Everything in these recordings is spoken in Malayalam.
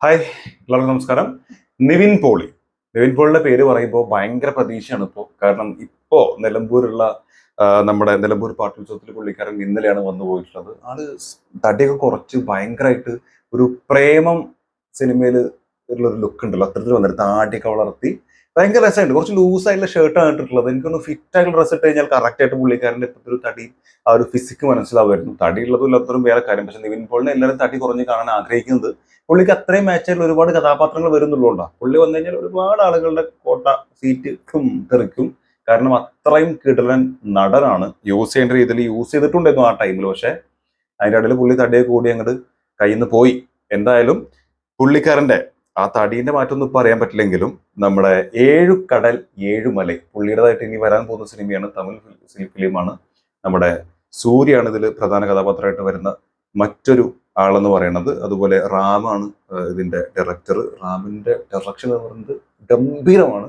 ഹായ്, എല്ലാവർക്കും നമസ്കാരം. നിവിൻ പോളി. നിവിൻ പോളിയുടെ പേര് പറയുമ്പോൾ ഭയങ്കര പ്രതീക്ഷയാണ് ഇപ്പോൾ. കാരണം ഇപ്പോൾ നിലമ്പൂരുള്ള നമ്മുടെ നിലമ്പൂർ പാട്ടുത്സവത്തിൽ പുള്ളിക്കാരൻ ഇന്നലെയാണ് വന്നു പോയിട്ടുള്ളത്. ആള് തടിയൊക്കെ കുറച്ച് ഭയങ്കരമായിട്ട് ഒരു പ്രേമം സിനിമയിൽ ഉള്ള ഒരു ലുക്ക് ഉണ്ടല്ലോ, അത്തരത്തിൽ വന്നിട്ട് താടിയൊക്കെ വളർത്തി ഭയങ്കര രസമുണ്ട്. കുറച്ച് ലൂസ് ആയിട്ടുള്ള ഷർട്ടാണ് ഇട്ടിട്ടുള്ളത്. എനിക്കൊന്ന് ഫിറ്റ് ആയിട്ടുള്ള ഡ്രസ് ഇട്ട് കഴിഞ്ഞാൽ കറക്റ്റ് ആയിട്ട് പുള്ളിക്കാരൻ്റെ ഇപ്പോഴത്തെ ഒരു തടി, ആ ഒരു ഫിസിക്ക് മനസ്സിലാവുമായിരുന്നു. തടി ഉള്ളതും ഇല്ലാത്തതും വേറെ കാര്യം. പക്ഷെ നിവിൻ പോളിനെ എല്ലാവരും തടി കുറഞ്ഞ് കാണാൻ ആഗ്രഹിക്കുന്നത് പുള്ളിക്ക് അത്രയും മാച്ചായിട്ടുള്ള ഒരുപാട് കഥാപാത്രങ്ങൾ വരുന്നുള്ളതുകൊണ്ടാണ്. പുള്ളി വന്നു കഴിഞ്ഞാൽ ഒരുപാട് ആളുകളുടെ കോട്ട സീറ്റ് തെറിക്കും. കാരണം അത്രയും കിടലൻ നടനാണ്. യൂസ് ചെയ്യേണ്ട രീതിയിൽ യൂസ് ചെയ്തിട്ടുണ്ടായിരുന്നു ആ ടൈമിൽ. പക്ഷെ അതിൻ്റെ ഇടയിൽ പുള്ളി തടിയെ കൂടി അങ്ങോട്ട് കയ്യിൽ നിന്ന് പോയി. എന്തായാലും പുള്ളിക്കാരന്റെ ആ തടീന്റെ മാറ്റമൊന്നും ഇപ്പൊ അറിയാൻ പറ്റില്ലെങ്കിലും നമ്മുടെ ഏഴു കടൽ ഏഴുമലൈ പുള്ളിയുടേതായിട്ട് ഇനി വരാൻ പോകുന്ന സിനിമയാണ്. തമിഴ് ഫിലിമാണ്. നമ്മുടെ സൂര്യാണ് ഇതിൽ പ്രധാന കഥാപാത്രമായിട്ട് വരുന്ന മറ്റൊരു ആളെന്ന് പറയുന്നത്. അതുപോലെ റാമാണ് ഇതിന്റെ ഡയറക്ടർ. റാമിന്റെ ഡയറക്ഷൻ എന്ന് പറയുന്നത് ഗംഭീരമാണ്.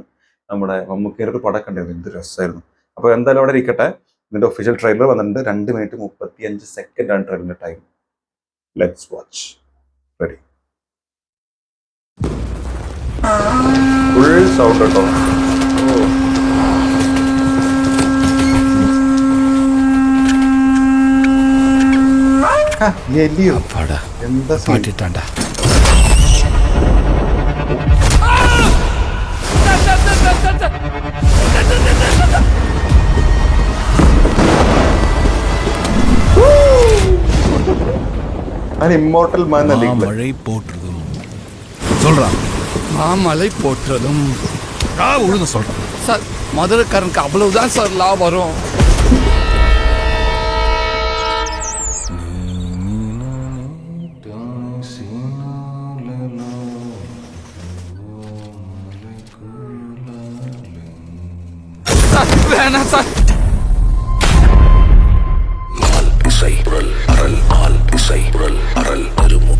നമ്മുടെ മമ്മൂക്കയുടെ ഒരു പടം കണ്ടിരുന്നു, എന്ത് രസമായിരുന്നു. അപ്പൊ എന്തായാലും അവിടെ ഇരിക്കട്ടെ. ഇതിന്റെ ഒഫീഷ്യൽ ട്രെയിലർ വന്നിട്ടുണ്ട്. 2 മിനിറ്റ് 35 സെക്കൻഡ് ആണ് ട്രെയിലറിന്റെ time. Let's watch. Ready. Full sound കേട്ടോ. എലിയോ എന്താ പാട്ടിട്ടാണ്ട. இம்மோர்டல் மேன் மழை போற்றுதும் சொல்றான். மழை போற்றதும் உழுது சொல்றான் சார். மதுரைக்காரனுக்கு அவ்வளவுதான் சார் லாபம் வரும். வேணாம் சார். இசை அறல் ஆல் இசை அறல் அருமு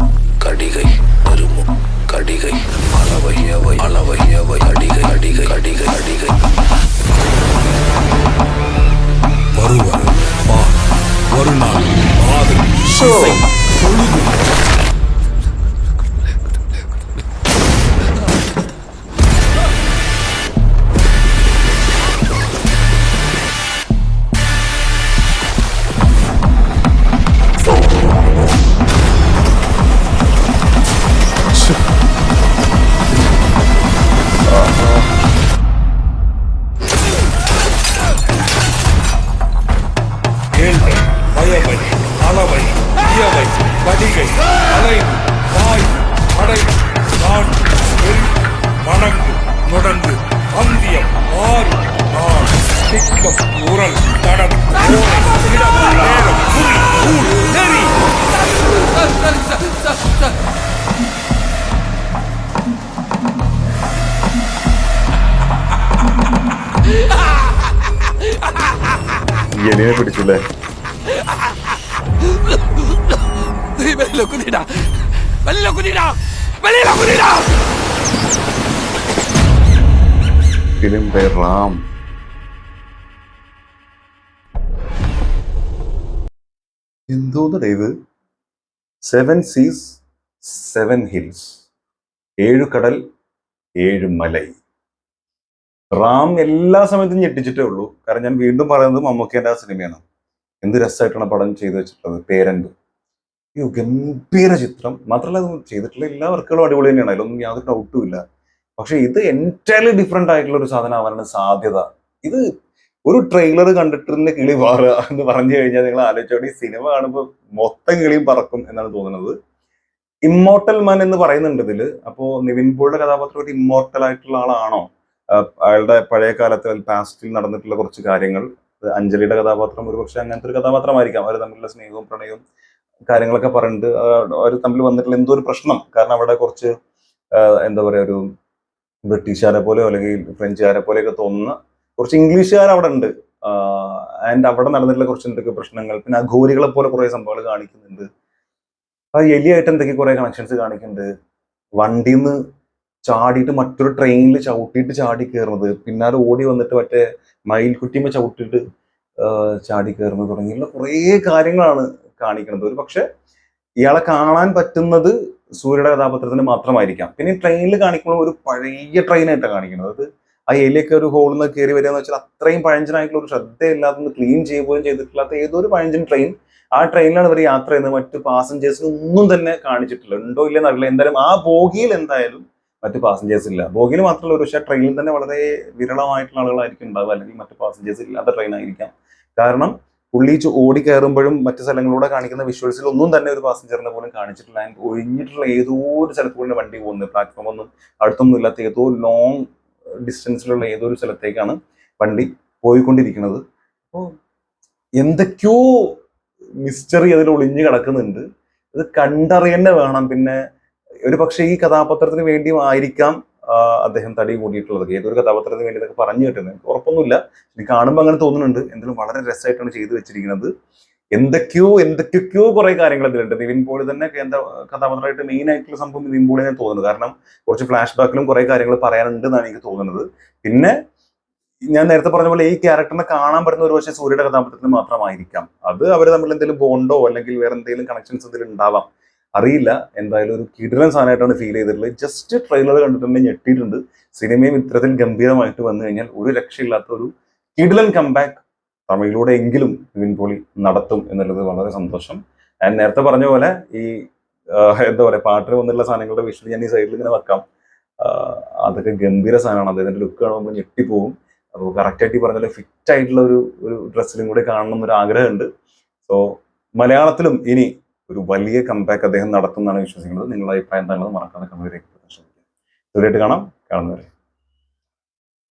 கடிகை அருமு கடிகை அளவையவை அளவையவை அடிகை அடிகை அடிகை அடிகை வருவர் ஒரு நாள் ஆதல் இசை பொழுது கடிகை அலை வாய் படை நான் மணங்கு நுடங்கு அந்தியம் ஆறு நான் திக்கம் உரல் தடம் நேரம் புரி ஊழ் நெறி. എലിനെ പിടിച്ചില്ലേ? வெளியில குதிடா, வெளியில குதிடா, வெளியில குதிடா. Film by Ram. എന്തോന്നടേ ഇത്? 7 സീസ് 7 ഹിൽസ്, 7 കടൽ 7 മലൈ. റാം എല്ലാ സമയത്തും ഞെട്ടിച്ചിട്ടേ ഉള്ളൂ. കാരണം ഞാൻ വീണ്ടും പറയുന്നത് മമ്മൂക്കേന്റെ ആ സിനിമയാണ്. എന്ത് രസമായിട്ടാണ് പടം ചെയ്തു വെച്ചിട്ടുള്ളത്. പേരൻപ് ഗംഭീര ചിത്രം. മാത്രമല്ല അത് ചെയ്തിട്ടുള്ള എല്ലാ വർക്കുകളും അടിപൊളി തന്നെയാണ്, അതിലൊന്നും യാതൊരു ഡൗട്ടും ഇല്ല. പക്ഷെ ഇത് എൻറ്റയർലി ഡിഫറെന്റ് ആയിട്ടുള്ള ഒരു സാധനം ആവാനാണ് സാധ്യത. ഇത് ഒരു ട്രെയിലർ കണ്ടിട്ട് കിളി മാറുക എന്ന് പറഞ്ഞു കഴിഞ്ഞാൽ നിങ്ങൾ ആലോചിച്ചോടി, സിനിമ കാണുമ്പോൾ മൊത്തം കിളിയും പറക്കും എന്നാണ് തോന്നുന്നത്. ഇമ്മോർട്ടൽ മാൻ എന്ന് പറയുന്നുണ്ട് ഇതില്. അപ്പോ നിവിൻ പോളിയുടെ കഥാപാത്രം ഒരു ഇമ്മോർട്ടൽ ആയിട്ടുള്ള ആളാണോ? അയാളുടെ പഴയ കാലത്ത് പാസ്റ്റിൽ നടന്നിട്ടുള്ള കുറച്ച് കാര്യങ്ങൾ, അഞ്ജലിയുടെ കഥാപാത്രം ഒരുപക്ഷെ അങ്ങനത്തെ ഒരു കഥാപാത്രമായിരിക്കാം. അവർ തമ്മിലുള്ള സ്നേഹവും പ്രണയവും കാര്യങ്ങളൊക്കെ പറഞ്ഞിട്ട് അവർ തമ്മിൽ വന്നിട്ടുള്ള എന്തോ ഒരു പ്രശ്നം. കാരണം അവിടെ കുറച്ച് എന്താ പറയാ, ഒരു ബ്രിട്ടീഷുകാരെ പോലെയോ അല്ലെങ്കിൽ ഫ്രഞ്ചുകാരെ പോലെയൊക്കെ തോന്നുന്ന കുറച്ച് ഇംഗ്ലീഷുകാർ അവിടെ ഉണ്ട്. ആൻഡ് അവിടെ നടന്നിട്ടുള്ള കുറച്ച് എന്തൊക്കെ പ്രശ്നങ്ങൾ, പിന്നെ അഘോരികളെ പോലെ കുറെ സംഭവങ്ങൾ കാണിക്കുന്നുണ്ട്. ആ എലിയായിട്ട് എന്തൊക്കെ കുറെ കണക്ഷൻസ് കാണിക്കുന്നുണ്ട്. വണ്ടിയിൽ നിന്ന് ചാടിയിട്ട് മറ്റൊരു ട്രെയിനിൽ ചവിട്ടിയിട്ട് ചാടി കയറുന്നത്, പിന്നാലെ ഓടി വന്നിട്ട് മറ്റേ മയിൽക്കുറ്റിമ ചവിട്ടിയിട്ട് ചാടി കയറുന്നത് തുടങ്ങിയുള്ള കുറേ കാര്യങ്ങളാണ് കാണിക്കുന്നത്. ഒരു പക്ഷെ ഇയാളെ കാണാൻ പറ്റുന്നത് സൂര്യയുടെ കഥാപാത്രത്തിന് മാത്രമായിരിക്കാം. പിന്നെ ട്രെയിനിൽ കാണിക്കുമ്പോൾ ഒരു പഴയ ട്രെയിനായിട്ടാണ് കാണിക്കുന്നത്. അത് ആ ഏരിയയൊക്കെ ഒരു ഹോളിൽ നിന്ന് കയറി വരിക എന്ന് വെച്ചാൽ അത്രയും പഴഞ്ചനായിട്ടുള്ള ഒരു ശ്രദ്ധയില്ലാതെ ഒന്ന് ക്ലീൻ ചെയ്യുകയും ചെയ്തിട്ടില്ലാത്ത ഏതോ ഒരു പഴഞ്ചൻ ട്രെയിൻ. ആ ട്രെയിനിലാണ് ഇവർ യാത്ര ചെയ്യുന്നത്. മറ്റു പാസഞ്ചേഴ്സിന് ഒന്നും തന്നെ കാണിച്ചിട്ടില്ല. ഉണ്ടോ ഇല്ലെന്ന് അറിയില്ല. എന്തായാലും ആ ബോഗിയിൽ എന്തായാലും മറ്റു പാസഞ്ചേഴ്സ് ഇല്ല. ബോഗിയിൽ മാത്രമല്ല, ഒരു പക്ഷേ ട്രെയിനിൽ തന്നെ വളരെ വിരളമായിട്ടുള്ള ആളുകളായിരിക്കും ഉണ്ടാവുക, അല്ലെങ്കിൽ മറ്റു പാസഞ്ചേഴ്സ് ഇല്ലാത്ത ട്രെയിൻ ആയിരിക്കാം. കാരണം പുള്ളി ഓടി കയറുമ്പോഴും മറ്റു സ്ഥലങ്ങളിലൂടെ കാണിക്കുന്ന വിഷ്വൽസിൽ ഒന്നും തന്നെ ഒരു പാസഞ്ചറിനെ പോലും കാണിച്ചിട്ടില്ല. ആൻഡ് ഒഴിഞ്ഞിട്ടുള്ള ഏതോ ഒരു സ്ഥലത്ത് കൂടെ വണ്ടി പോകുന്നത്, പ്ലാറ്റ്ഫോം ഒന്നും അടുത്തൊന്നും ഇല്ലാത്ത ഏതോ ലോങ് ഡിസ്റ്റൻസിലുള്ള ഏതോ ഒരു സ്ഥലത്തേക്കാണ് വണ്ടി പോയിക്കൊണ്ടിരിക്കുന്നത്. അപ്പോൾ എന്തൊക്കെയോ മിസ്റ്ററി അതിൽ ഒളിഞ്ഞു കിടക്കുന്നുണ്ട്. ഇത് കണ്ടറിയന്നെ വേണം. പിന്നെ ഒരു പക്ഷേ ഈ കഥാപാത്രത്തിന് വേണ്ടിയും ആയിരിക്കാം അദ്ദേഹം തടി കൂടിയിട്ടുള്ളത്. ഏതൊരു കഥാപാത്രത്തിന് വേണ്ടി ഇതൊക്കെ പറഞ്ഞു കിട്ടുന്നത് എനിക്ക് ഉറപ്പൊന്നുമില്ല. എനിക്ക് കാണുമ്പോൾ അങ്ങനെ തോന്നുന്നുണ്ട്. എന്തായാലും വളരെ രസമായിട്ടാണ് ചെയ്തു വെച്ചിരിക്കുന്നത്. എന്തൊക്കെയോ കുറെ കാര്യങ്ങൾ ഇതിലുണ്ട്. നിവിൻ പോളി തന്നെ കേന്ദ്ര കഥാപാത്രമായിട്ട് മെയിൻ ആയിട്ടുള്ള സംഭവം നിവിൻ പോളി തന്നെ തോന്നുന്നത്. കാരണം കുറച്ച് ഫ്ലാഷ് ബാക്കിലും കുറെ കാര്യങ്ങൾ പറയാനുണ്ട് എന്നാണ് എനിക്ക് തോന്നുന്നത്. പിന്നെ ഞാൻ നേരത്തെ പറഞ്ഞ പോലെ ഈ ക്യാരക്ടറിനെ കാണാൻ പറ്റുന്ന ഒരു പക്ഷേ സൂര്യയുടെ കഥാപാത്രത്തിന് മാത്രമായിരിക്കാം. അത് അവർ തമ്മിൽ എന്തെങ്കിലും ബോണ്ടോ അല്ലെങ്കിൽ വേറെ എന്തെങ്കിലും കണക്ഷൻസ് ഇതിൽ ഉണ്ടാവാം, അറിയില്ല. എന്തായാലും ഒരു കിടിലൻ സാധനമായിട്ടാണ് ഫീൽ ചെയ്തിട്ടുള്ളത്. ജസ്റ്റ് ട്രെയിലർ കണ്ടിട്ടുണ്ട്, ഞെട്ടിയിട്ടുണ്ട്. സിനിമയും ഇത്തരത്തിൽ ഗംഭീരമായിട്ട് വന്നു കഴിഞ്ഞാൽ ഒരു രക്ഷയില്ലാത്ത ഒരു കിടിലൻ കംബാക്ക് തമിഴിലൂടെ എങ്കിലും നിവിൻ പോളി നടത്തും എന്നുള്ളത് വളരെ സന്തോഷം. ഞാൻ നേരത്തെ പറഞ്ഞ പോലെ ഈ എന്താ പറയുക, പാട്ടിൽ വന്നുള്ള സാധനങ്ങളുടെ വിഷ്വൽ ഞാൻ ഈ സൈഡിൽ ഇങ്ങനെ വെക്കാം. അതൊക്കെ ഗംഭീര സാധനമാണ്. അദ്ദേഹത്തിന്റെ ലുക്ക് കാണുമ്പോൾ ഞെട്ടിപ്പോവും. അപ്പോൾ കറക്റ്റായിട്ട് പറഞ്ഞ പോലെ ഫിറ്റ് ആയിട്ടുള്ള ഒരു ഡ്രസ്സിലും കൂടെ കാണണം എന്നൊരു ആഗ്രഹമുണ്ട്. സോ മലയാളത്തിലും ഇനി ഒരു വലിയ കംബാക്ക് അദ്ദേഹം നടത്തുമെന്നാണ് വിശ്വസിക്കുന്നത്. നിങ്ങളുടെ അഭിപ്രായം എന്താണെന്ന് മറക്കാതെ കമന്റ് രേഖപ്പെടുത്താൻ ശ്രമിക്കുക. തീർച്ചയായിട്ടും കാണുന്നവരെ.